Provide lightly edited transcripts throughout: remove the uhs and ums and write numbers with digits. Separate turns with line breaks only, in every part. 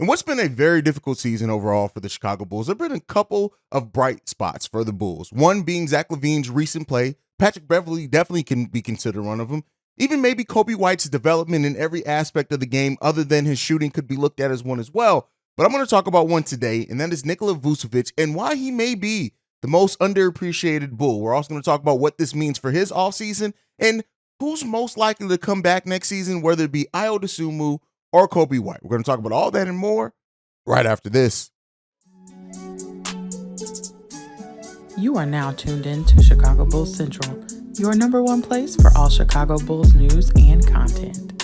In what's been a very difficult season overall for the Chicago Bulls, there have been a couple of bright spots for the Bulls. One being Zach LaVine's recent play. Patrick Beverley definitely can be considered one of them. Even maybe Coby White's development in every aspect of the game other than his shooting could be looked at as one as well. But I'm going to talk about one today, and that is Nikola Vucevic and why he may be the most underappreciated Bull. We're also going to talk about what this means for his offseason and who's most likely to come back next season, whether it be Ayo Dosunmu or Coby White. We're going to talk about all that and more right after this.
You are now tuned in to Chicago Bulls Central, your number one place for all Chicago Bulls news and content.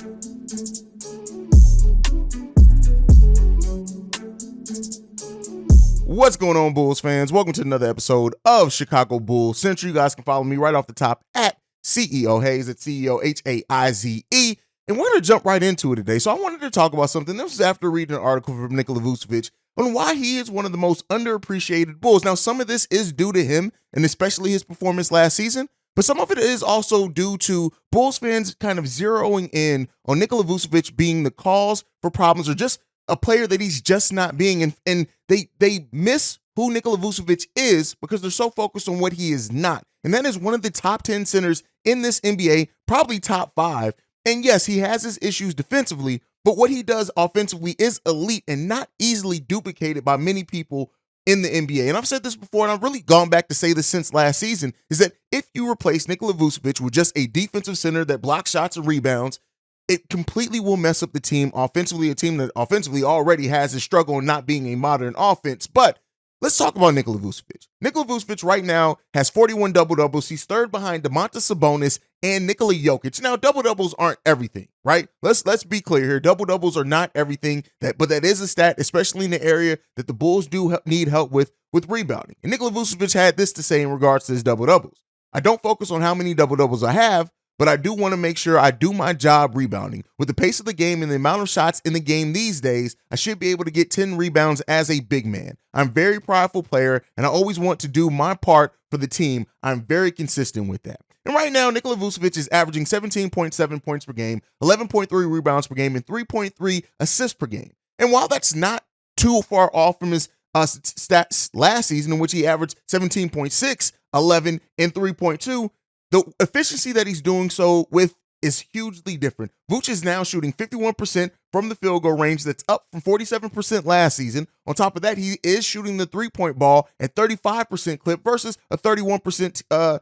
What's going on, Bulls fans? Welcome to another episode of Chicago Bulls Central. You guys can follow me right off the top at CEO Haize, at CEO Haize. And we're going to jump right into it today. So I wanted to talk about something. This was after reading an article from Nikola Vucevic on why he is one of the most underappreciated Bulls. Now, some of this is due to him, and especially his performance last season, but some of it is also due to Bulls fans kind of zeroing in on Nikola Vucevic being the cause for problems or just a player that he's just not being. And they miss who Nikola Vucevic is because they're so focused on what he is not. And that is one of the top 10 centers in this NBA, probably top 5. And yes, he has his issues defensively, but what he does offensively is elite and not easily duplicated by many people in the NBA. And I've said this before, and I've really gone back to say this since last season, is that if you replace Nikola Vucevic with just a defensive center that blocks shots and rebounds, it completely will mess up the team offensively, a team that offensively already has a struggle in not being a modern offense. But let's talk about Nikola Vucevic. Nikola Vucevic right now has 41 double-doubles. He's third behind Domantas Sabonis and Nikola Jokic. Now, double-doubles aren't everything, right? Let's be clear here. Double-doubles are not everything, but that is a stat, especially in the area that the Bulls do need help with rebounding. And Nikola Vucevic had this to say in regards to his double-doubles. I don't focus on how many double-doubles I have, but I do want to make sure I do my job rebounding. With the pace of the game and the amount of shots in the game these days, I should be able to get 10 rebounds as a big man. I'm a very prideful player, and I always want to do my part for the team. I'm very consistent with that. And right now, Nikola Vucevic is averaging 17.7 points per game, 11.3 rebounds per game, and 3.3 assists per game. And while that's not too far off from his stats last season, in which he averaged 17.6, 11, and 3.2, the efficiency that he's doing so with is hugely different. Vuce is now shooting 51% from the field goal range. That's up from 47% last season. On top of that, he is shooting the three-point ball at 35% clip versus a 31%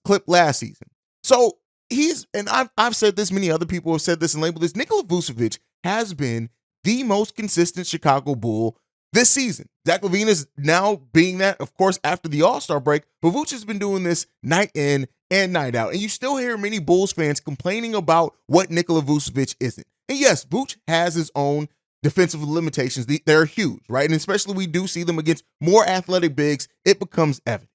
clip last season. So I've said this, many other people have said this and labeled this, Nikola Vucevic has been the most consistent Chicago Bull this season. Zach LaVine is now being that, of course, after the All-Star break, but Vuce has been doing this night in and night out. And you still hear many Bulls fans complaining about what Nikola Vucevic isn't. And yes, Vuce has his own defensive limitations. They're huge, right? And especially we do see them against more athletic bigs, it becomes evident.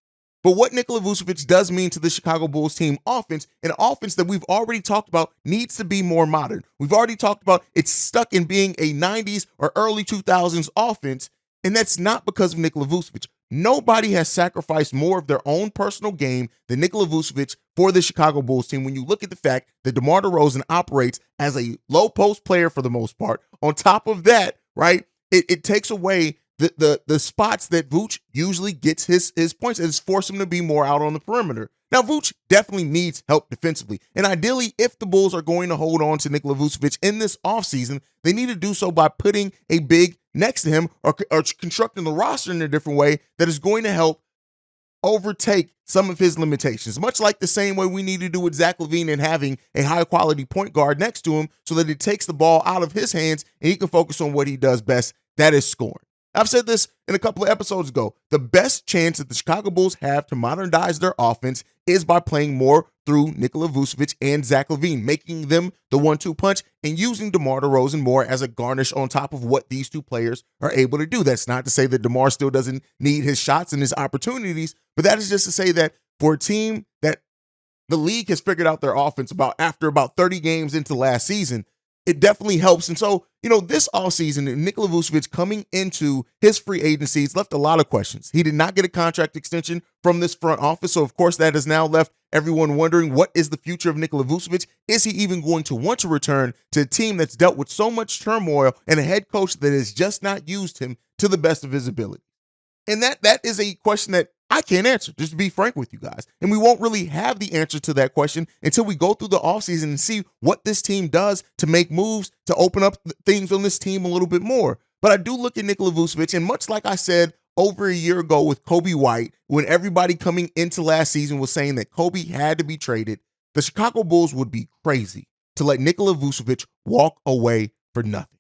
But what Nikola Vucevic does mean to the Chicago Bulls team offense, an offense that we've already talked about needs to be more modern. We've already talked about it's stuck in being a 90s or early 2000s offense, and that's not because of Nikola Vucevic. Nobody has sacrificed more of their own personal game than Nikola Vucevic for the Chicago Bulls team when you look at the fact that DeMar DeRozan operates as a low post player for the most part. On top of that, right, it takes away the spots that Vuce usually gets his points and it's forced him to be more out on the perimeter. Now, Vuce definitely needs help defensively. And ideally, if the Bulls are going to hold on to Nikola Vucevic in this offseason, they need to do so by putting a big next to him or constructing the roster in a different way that is going to help overtake some of his limitations, much like the same way we need to do with Zach LaVine and having a high-quality point guard next to him so that it takes the ball out of his hands and he can focus on what he does best, that is scoring. I've said this in a couple of episodes ago. The best chance that the Chicago Bulls have to modernize their offense is by playing more through Nikola Vucevic and Zach LaVine, making them the 1-2 punch and using DeMar DeRozan more as a garnish on top of what these two players are able to do. That's not to say that DeMar still doesn't need his shots and his opportunities, but that is just to say that for a team that the league has figured out their offense after about 30 games into last season, it definitely helps. And so, this offseason, Nikola Vucevic coming into his free agency, it's left a lot of questions. He did not get a contract extension from this front office. So, of course, that has now left everyone wondering, what is the future of Nikola Vucevic? Is he even going to want to return to a team that's dealt with so much turmoil and a head coach that has just not used him to the best of his ability? And that is a question that I can't answer, just to be frank with you guys. And we won't really have the answer to that question until we go through the offseason and see what this team does to make moves to open up things on this team a little bit more. But I do look at Nikola Vucevic, and much like I said over a year ago with Coby White, when everybody coming into last season was saying that Coby had to be traded, the Chicago Bulls would be crazy to let Nikola Vucevic walk away for nothing.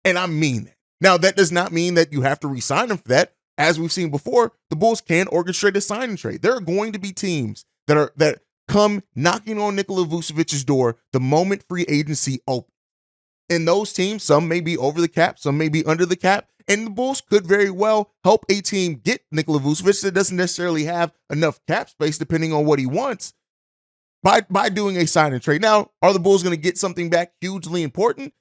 And I mean that. Now, that does not mean that you have to re-sign him for that. As we've seen before, the Bulls can orchestrate a sign and trade. There are going to be teams that come knocking on Nikola Vucevic's door the moment free agency opens. And those teams, some may be over the cap, some may be under the cap, and the Bulls could very well help a team get Nikola Vucevic that doesn't necessarily have enough cap space, depending on what he wants, by doing a sign and trade. Now, are the Bulls going to get something back hugely important?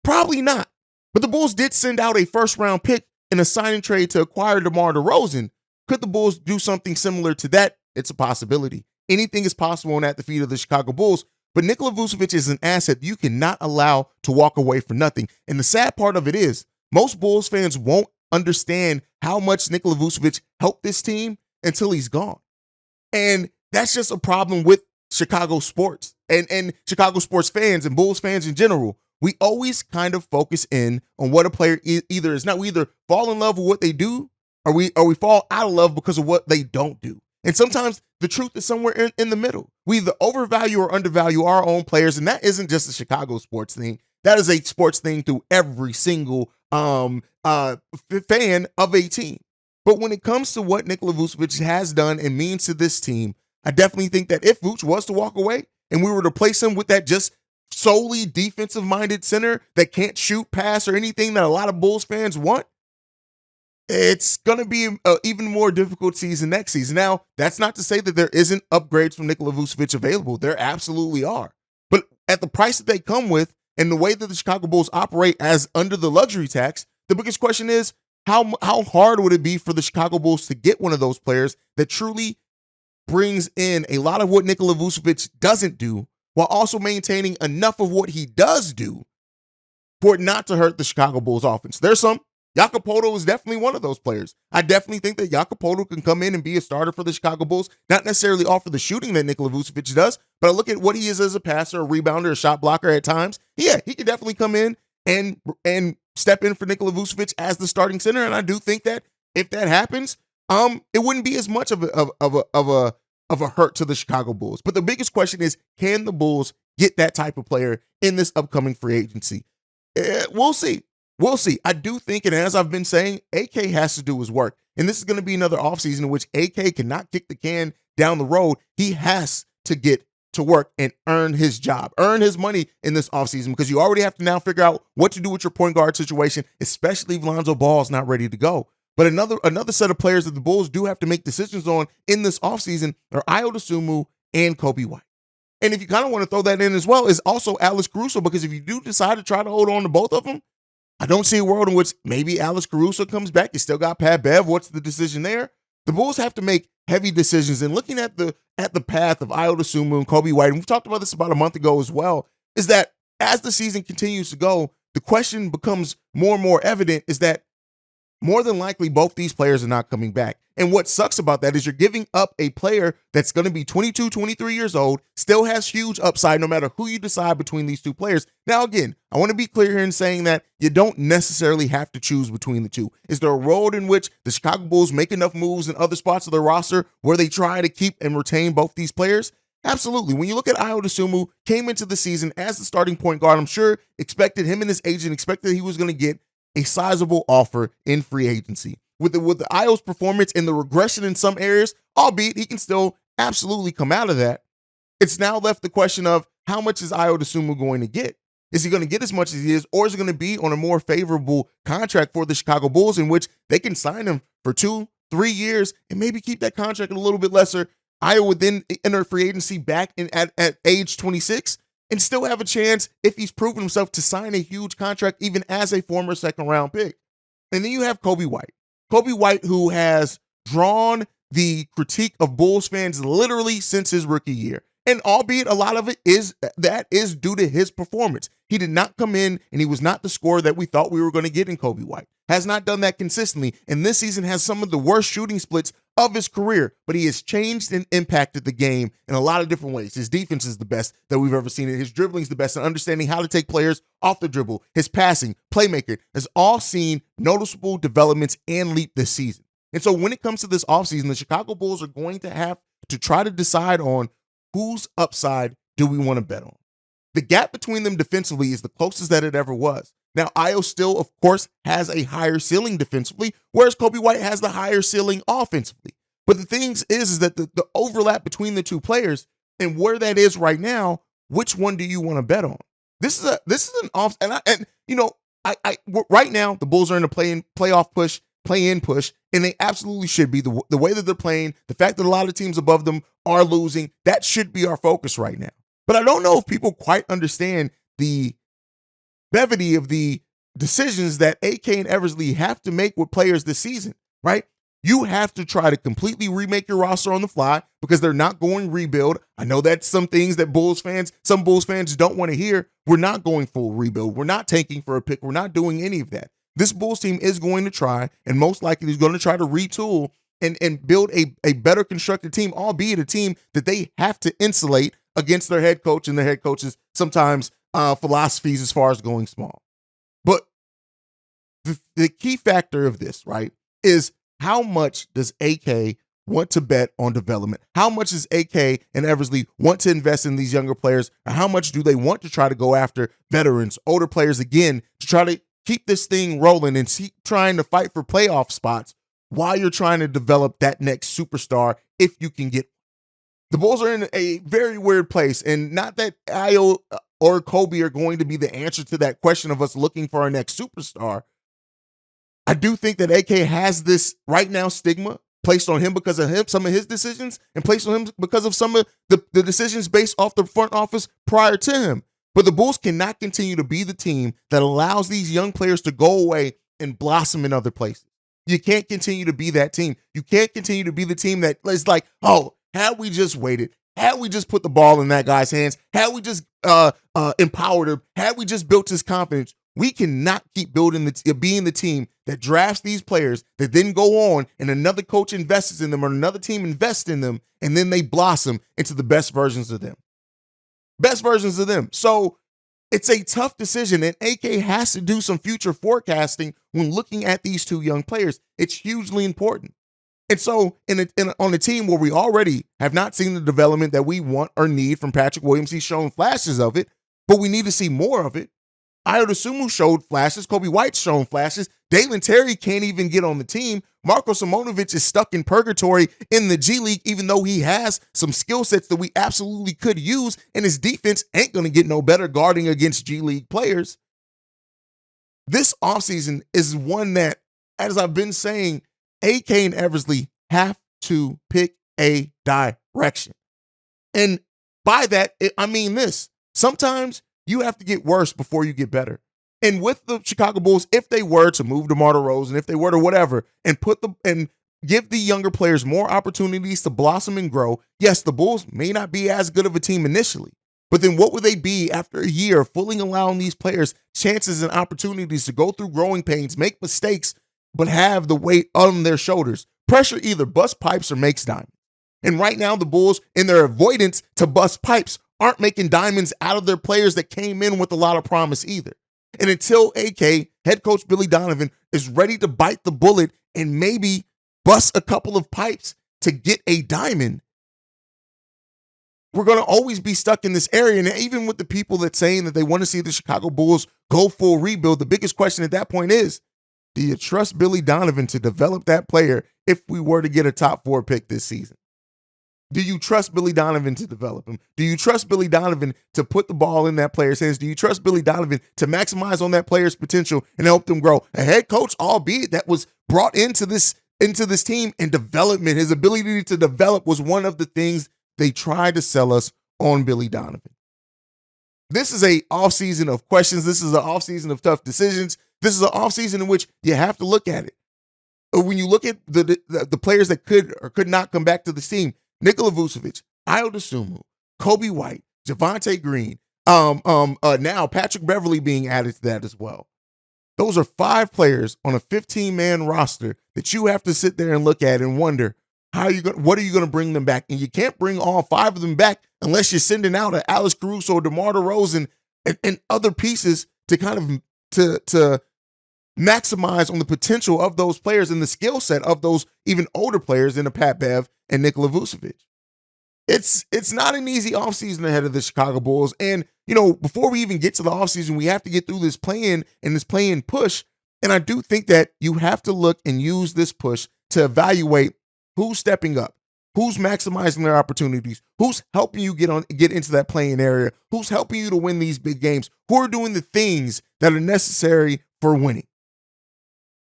Probably not. But the Bulls did send out a first-round pick in a sign and trade to acquire DeMar DeRozan. Could the Bulls do something similar to that? It's a possibility. Anything is possible at the feet of the Chicago Bulls, but Nikola Vucevic is an asset you cannot allow to walk away for nothing. And the sad part of it is, most Bulls fans won't understand how much Nikola Vucevic helped this team until he's gone. And that's just a problem with Chicago sports and Chicago sports fans and Bulls fans in general. We always kind of focus in on what a player either is. Now, we either fall in love with what they do, or we fall out of love because of what they don't do. And sometimes the truth is somewhere in the middle. We either overvalue or undervalue our own players, and that isn't just a Chicago sports thing. That is a sports thing through every single fan of a team. But when it comes to what Nikola Vucevic has done and means to this team, I definitely think that if Vuce was to walk away and we were to replace him with that just solely defensive-minded center that can't shoot, pass, or anything that a lot of Bulls fans want, it's going to be an even more difficult season next season. Now, that's not to say that there isn't upgrades from Nikola Vucevic available. There absolutely are. But at the price that they come with and the way that the Chicago Bulls operate as under the luxury tax, the biggest question is, how hard would it be for the Chicago Bulls to get one of those players that truly brings in a lot of what Nikola Vucevic doesn't do, while also maintaining enough of what he does do for it not to hurt the Chicago Bulls offense? There's some. Jakob Poeltl is definitely one of those players. I definitely think that Jakob Poeltl can come in and be a starter for the Chicago Bulls, not necessarily offer the shooting that Nikola Vucevic does, but I look at what he is as a passer, a rebounder, a shot blocker at times. Yeah, he can definitely come in and step in for Nikola Vucevic as the starting center, and I do think that if that happens, it wouldn't be as much of a hurt to the Chicago Bulls. But the biggest question is, can the Bulls get that type of player in this upcoming free agency? We'll see. We'll see. I do think, and as I've been saying, AK has to do his work. And this is going to be another offseason in which AK cannot kick the can down the road. He has to get to work and earn his job, earn his money in this offseason, because you already have to now figure out what to do with your point guard situation, especially if Lonzo Ball is not ready to go. But another set of players that the Bulls do have to make decisions on in this offseason are Ayo Dosunmu and Coby White. And if you kind of want to throw that in as well, is also Alex Caruso, because if you do decide to try to hold on to both of them, I don't see a world in which maybe Alex Caruso comes back. You still got Pat Bev. What's the decision there? The Bulls have to make heavy decisions. And looking at the path of Ayo Dosunmu and Coby White, and we've talked about this about a month ago as well, is that as the season continues to go, the question becomes more and more evident is that more than likely both these players are not coming back. And what sucks about that is you're giving up a player that's going to be 22, 23 years old, still has huge upside no matter who you decide between these two players. Now, again, I want to be clear here in saying that you don't necessarily have to choose between the two. Is there a road in which the Chicago Bulls make enough moves in other spots of their roster where they try to keep and retain both these players? Absolutely. When you look at Ayo Dosunmu, came into the season as the starting point guard, I'm sure expected him and his agent expected he was going to get a sizable offer in free agency. With the Ayo's performance and the regression in some areas, albeit he can still absolutely come out of that, it's now left the question of how much is Ayo Dosunmu going to get? Is he going to get as much as he is, or is it going to be on a more favorable contract for the Chicago Bulls in which they can sign him for 2-3 years and maybe keep that contract a little bit lesser? Ayo would then enter free agency back at age 26 and still have a chance, if he's proven himself, to sign a huge contract even as a former second-round pick. And then you have Coby White. Coby White, who has drawn the critique of Bulls fans literally since his rookie year. And albeit a lot of it is due to his performance. He did not come in and he was not the scorer that we thought we were going to get in Coby White. Has not done that consistently. And this season has some of the worst shooting splits of his career. But he has changed and impacted the game in a lot of different ways. His defense is the best that we've ever seen it. His dribbling is the best, and understanding how to take players off the dribble. His passing, playmaker, has all seen noticeable developments and leap this season. And so when it comes to this offseason, the Chicago Bulls are going to have to try to decide on whose upside do we want to bet on. The gap between them defensively is the closest that it ever was. Now, Ayo still, of course, has a higher ceiling defensively, whereas Coby White has the higher ceiling offensively. But the thing is that the overlap between the two players and where that is right now, which one do you want to bet on? This is an off, and right now the Bulls are in a play-in push, and they absolutely should be. The way that they're playing, the fact that a lot of teams above them are losing, that should be our focus right now. But I don't know if people quite understand the brevity of the decisions that AK and Eversley have to make with players this season, right? You have to try to completely remake your roster on the fly because they're not going rebuild. I know that's some things that some Bulls fans don't want to hear. We're not going full rebuild. We're not tanking for a pick. We're not doing any of that. This Bulls team is going to try, and most likely is going to try to retool and build a better constructed team, albeit a team that they have to insulate against their head coach and their head coach's sometimes philosophies as far as going small. But the key factor of this, right, is how much does AK want to bet on development? How much does AK and Eversley want to invest in these younger players? Or how much do they want to try to go after veterans, older players again, to try to keep this thing rolling and keep trying to fight for playoff spots while you're trying to develop that next superstar if you can get one? The Bulls are in a very weird place, and not that Ayo or Coby are going to be the answer to that question of us looking for our next superstar. I do think that AK has this right now stigma placed on him because of some of his decisions, and placed on him because of some of the decisions based off the front office prior to him. But the Bulls cannot continue to be the team that allows these young players to go away and blossom in other places. You can't continue to be that team. You can't continue to be the team that is like, oh, had we just waited, had we just put the ball in that guy's hands, had we just empowered him, had we just built his confidence, we cannot keep being the team that drafts these players that then go on and another coach invests in them or another team invests in them, and then they blossom into the best versions of them. So it's a tough decision, and AK has to do some future forecasting when looking at these two young players. It's hugely important. And so on a team where we already have not seen the development that we want or need from Patrick Williams, he's shown flashes of it, but we need to see more of it. Ayo Dosunmu showed flashes. Coby White's shown flashes. Dalen Terry can't even get on the team. Marko Simonovic is stuck in purgatory in the G League, even though he has some skill sets that we absolutely could use, and his defense ain't going to get no better guarding against G League players. This offseason is one that, as I've been saying, AK and Eversley have to pick a direction. And by that, I mean this. Sometimes you have to get worse before you get better. And with the Chicago Bulls, if they were to move DeMar DeRozan, if they were to whatever, and give the younger players more opportunities to blossom and grow, yes, the Bulls may not be as good of a team initially. But then what would they be after a year of fully allowing these players chances and opportunities to go through growing pains, make mistakes, but have the weight on their shoulders? Pressure either busts pipes or makes diamonds. And right now, the Bulls, in their avoidance to bust pipes, aren't making diamonds out of their players that came in with a lot of promise either. And until AK, head coach Billy Donovan, is ready to bite the bullet and maybe bust a couple of pipes to get a diamond, we're going to always be stuck in this area. And even with the people that saying that they want to see the Chicago Bulls go full rebuild, the biggest question at that point is, do you trust Billy Donovan to develop that player if we were to get a top 4 pick this season? Do you trust Billy Donovan to develop him? Do you trust Billy Donovan to put the ball in that player's hands? Do you trust Billy Donovan to maximize on that player's potential and help them grow? A head coach, albeit that was brought into this team, and development, his ability to develop was one of the things they tried to sell us on Billy Donovan. This is a offseason of questions. This is an offseason of tough decisions. This is an offseason in which you have to look at it. When you look at the players that could or could not come back to the team, Nikola Vucevic, Ayo Dosunmu, Coby White, Javonte Green, now Patrick Beverley being added to that as well. Those are 5 players on a 15-man roster that you have to sit there and look at and wonder, what are you going to bring them back? And you can't bring all 5 of them back unless you're sending out an Alex Caruso or DeMar DeRozan and other pieces to kind of to maximize on the potential of those players and the skill set of those even older players than a Pat Bev and Nikola Vucevic. It's not an easy offseason ahead of the Chicago Bulls. And, before we even get to the offseason, we have to get through this play-in and this play-in push. And I do think that you have to look and use this push to evaluate who's stepping up, who's maximizing their opportunities, who's helping you get into that play-in area, who's helping you to win these big games, who are doing the things that are necessary for winning.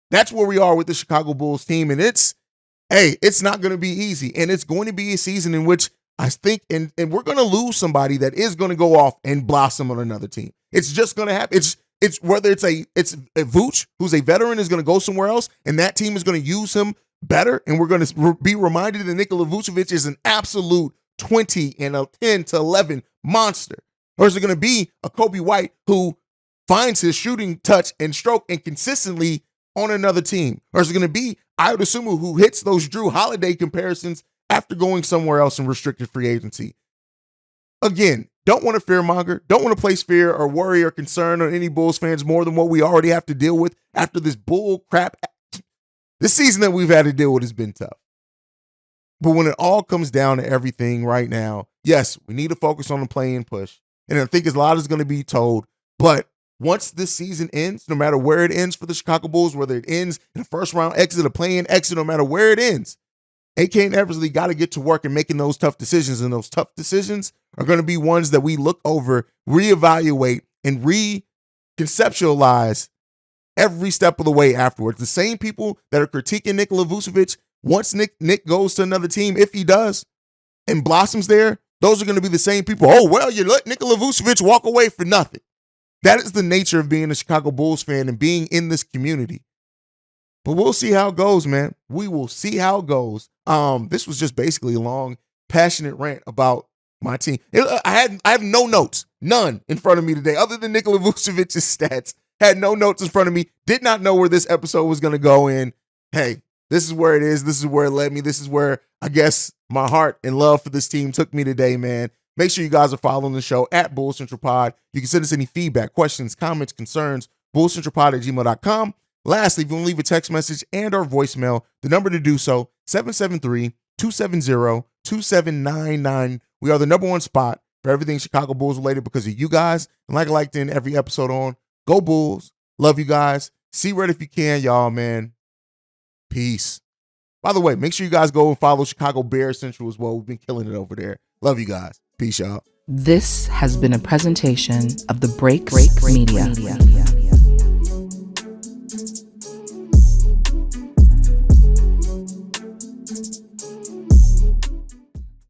That's where we are with the Chicago Bulls team. And it's not going to be easy. And it's going to be a season in which I think, and we're going to lose somebody that is going to go off and blossom on another team. It's just going to happen. It's whether it's a Vuce, who's a veteran, is going to go somewhere else, and that team is going to use him better. And we're going to be reminded that Nikola Vucevic is an absolute 20 and a 10 to 11 monster. Or is it going to be a Coby White who finds his shooting touch and stroke and consistently on another team? Or is it going to be Ayo Dosunmu who hits those Drew Holiday comparisons after going somewhere else in restricted free agency? Again, don't want to fearmonger, don't want to place fear or worry or concern on any Bulls fans more than what we already have to deal with after this bull crap. This season that we've had to deal with has been tough. But when it all comes down to everything right now, yes, we need to focus on the play-in push. And I think a lot is going to be told. But once this season ends, no matter where it ends for the Chicago Bulls, whether it ends in a first-round exit, a play-in exit, no matter where it ends, AK and Eversley got to get to work and making those tough decisions. And those tough decisions are going to be ones that we look over, reevaluate, and reconceptualize every step of the way afterwards. The same people that are critiquing Nikola Vucevic, once Nick goes to another team, if he does, and blossoms there, those are going to be the same people. Oh, well, you let Nikola Vucevic walk away for nothing. That is the nature of being a Chicago Bulls fan and being in this community. But we'll see how it goes, man. We will see how it goes. This was just basically a long, passionate rant about my team. I have no notes, none in front of me today, other than Nikola Vucevic's stats. Had no notes in front of me. Did not know where this episode was going to go in. Hey, this is where it is. This is where it led me. This is where I guess my heart and love for this team took me today, man. Make sure you guys are following the show at Bull Central Pod. You can send us any feedback, questions, comments, concerns, bullcentralpod@gmail.com. Lastly, if you want to leave a text message and or voicemail, the number to do so, 773-270-2799. We are the number one spot for everything Chicago Bulls related because of you guys. And like I like to end every episode on, go Bulls. Love you guys. See Red if you can, y'all, man. Peace. By the way, make sure you guys go and follow Chicago Bears Central as well. We've been killing it over there. Love you guys. Peace, y'all.
This has been a presentation of the Break Media.